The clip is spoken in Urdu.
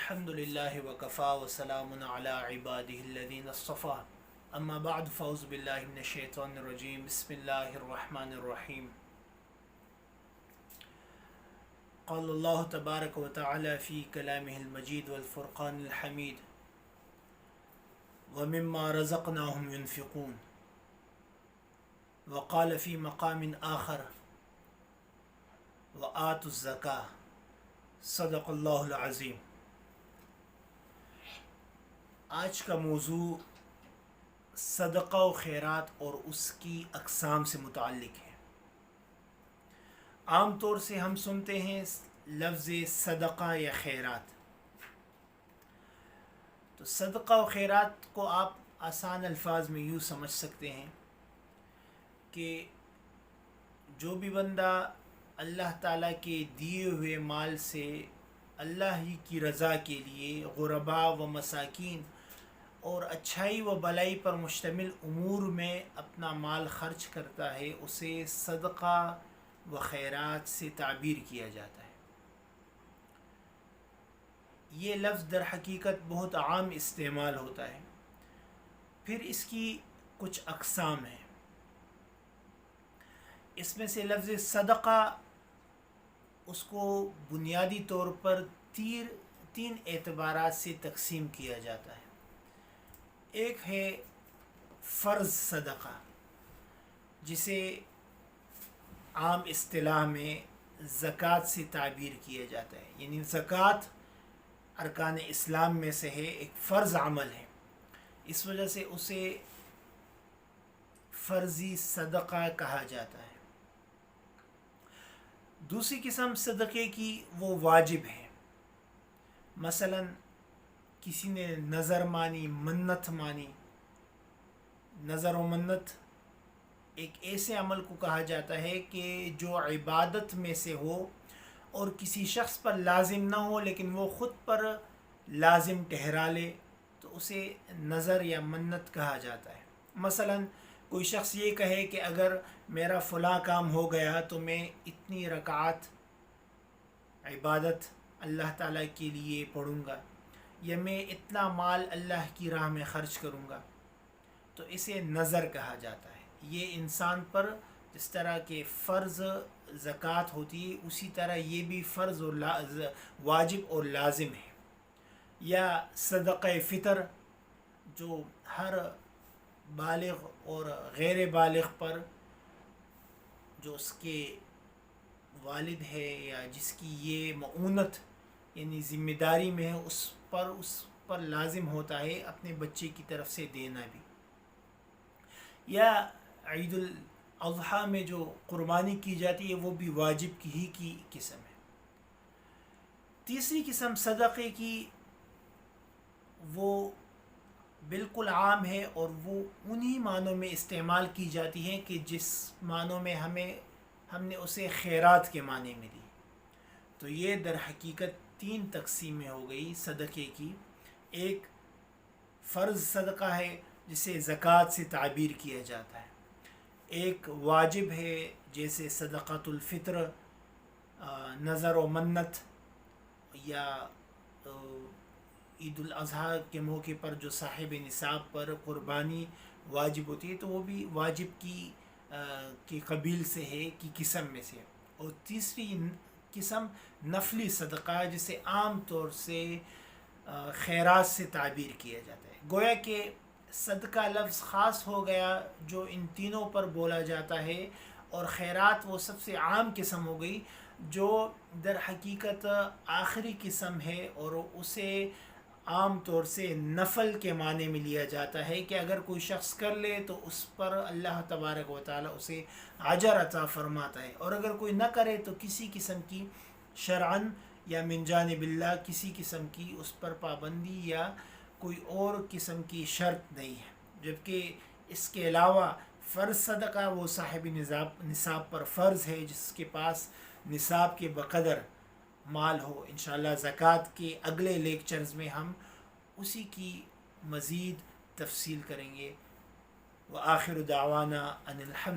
الحمد للہ وکفا وسلام علی عبادہ الذین اصطفیٰ اما بعد فاعوذ باللہ من الشیطان الرجیم بسم اللہ الرحمن الرحیم قال اللہ تبارک وتعالی فی کلامہ المجید والفرقان الحمید ومما رزقناہم ينفقون وقال فی مقام آخر وآتوا الزکاة صدق اللہ العظیم۔ آج کا موضوع صدقہ و خیرات اور اس کی اقسام سے متعلق ہے۔ عام طور سے ہم سنتے ہیں لفظ صدقہ یا خیرات، تو صدقہ و خیرات کو آپ آسان الفاظ میں یوں سمجھ سکتے ہیں کہ جو بھی بندہ اللہ تعالیٰ کے دیے ہوئے مال سے اللہ ہی کی رضا کے لیے غرباء و مساکین اور اچھائی و بلائی پر مشتمل امور میں اپنا مال خرچ کرتا ہے، اسے صدقہ و خیرات سے تعبیر کیا جاتا ہے۔ یہ لفظ در حقیقت بہت عام استعمال ہوتا ہے۔ پھر اس کی کچھ اقسام ہیں۔ اس میں سے لفظ صدقہ، اس کو بنیادی طور پر تین اعتبارات سے تقسیم کیا جاتا ہے۔ ایک ہے فرض صدقہ، جسے عام اصطلاح میں زکوٰۃ سے تعبیر کیا جاتا ہے، یعنی زکوٰۃ ارکان اسلام میں سے ہے، ایک فرض عمل ہے، اس وجہ سے اسے فرضی صدقہ کہا جاتا ہے۔ دوسری قسم صدقے کی وہ واجب ہے، مثلا کسی نے نظر مانی، منت مانی۔ نظر و منت ایک ایسے عمل کو کہا جاتا ہے کہ جو عبادت میں سے ہو اور کسی شخص پر لازم نہ ہو لیکن وہ خود پر لازم ٹھہرا لے، تو اسے نظر یا منت کہا جاتا ہے۔ مثلا کوئی شخص یہ کہے کہ اگر میرا فلاں کام ہو گیا تو میں اتنی رکعات عبادت اللہ تعالیٰ کے لیے پڑھوں گا، یا میں اتنا مال اللہ کی راہ میں خرچ کروں گا، تو اسے نظر کہا جاتا ہے۔ یہ انسان پر جس طرح کہ فرض زکوٰۃ ہوتی ہے، اسی طرح یہ بھی فرض اور واجب اور لازم ہے۔ یا صدقہ فطر، جو ہر بالغ اور غیر بالغ پر، جو اس کے والد ہے یا جس کی یہ معونت یعنی ذمہ داری میں ہے، اس پر لازم ہوتا ہے اپنے بچے کی طرف سے دینا بھی۔ یا عید الاضحیٰ میں جو قربانی کی جاتی ہے، وہ بھی واجب کی قسم ہے۔ تیسری قسم صدقے کی وہ بالکل عام ہے، اور وہ انہی معنوں میں استعمال کی جاتی ہے کہ جس معنوں میں ہم نے اسے خیرات کے معنی میں دی۔ تو یہ در حقیقت تین تقسیمیں ہو گئی صدقے کی۔ ایک فرض صدقہ ہے جسے زکوٰۃ سے تعبیر کیا جاتا ہے، ایک واجب ہے جیسے صدقۃ الفطر، نظر و منت، یا عید الاضحیٰ کے موقع پر جو صاحب نصاب پر قربانی واجب ہوتی ہے، تو وہ بھی واجب کی قبیل سے ہے، کی قسم میں سے۔ اور تیسری قسم نفلی صدقہ، جسے عام طور سے خیرات سے تعبیر کیا جاتا ہے۔ گویا کہ صدقہ لفظ خاص ہو گیا جو ان تینوں پر بولا جاتا ہے، اور خیرات وہ سب سے عام قسم ہو گئی جو در حقیقت آخری قسم ہے، اور اسے عام طور سے نفل کے معنی میں لیا جاتا ہے کہ اگر کوئی شخص کر لے تو اس پر اللہ تبارک و تعالیٰ اسے اجر عطا فرماتا ہے، اور اگر کوئی نہ کرے تو کسی قسم کی شرعاً یا من جانب اللہ کسی قسم کی اس پر پابندی یا کوئی اور قسم کی شرط نہیں ہے۔ جبکہ اس کے علاوہ فرض صدقہ وہ صاحب نصاب پر فرض ہے، جس کے پاس نصاب کے بقدر مال ہو۔ انشاءاللہ زکوٰۃ کے اگلے لیکچرز میں ہم اسی کی مزید تفصیل کریں گے۔ وآخر دعوانا ان الحمد